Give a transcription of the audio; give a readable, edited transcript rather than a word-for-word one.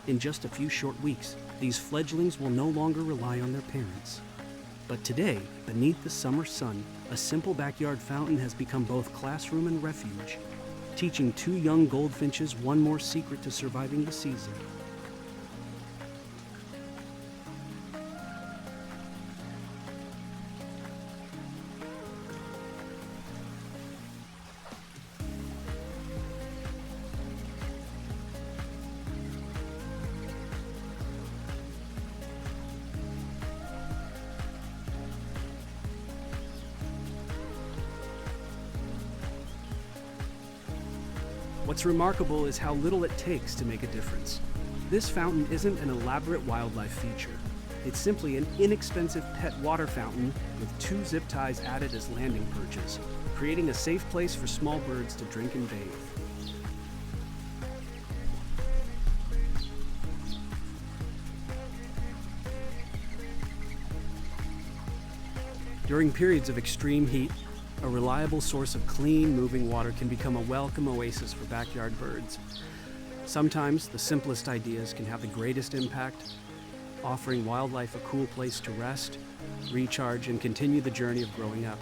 In just a few short weeks, these fledglings will no longer rely on their parents. But today, beneath the summer sun, a simple backyard fountain has become both classroom and refuge, teaching two young goldfinches one more secret to surviving the season. What's remarkable is how little it takes to make a difference. This fountain isn't an elaborate wildlife feature. It's simply an inexpensive pet water fountain with 2 zip ties added as landing perches, creating a safe place for small birds to drink and bathe. During periods of extreme heat, a reliable source of clean, moving water can become a welcome oasis for backyard birds. Sometimes the simplest ideas can have the greatest impact, offering wildlife a cool place to rest, recharge, and continue the journey of growing up.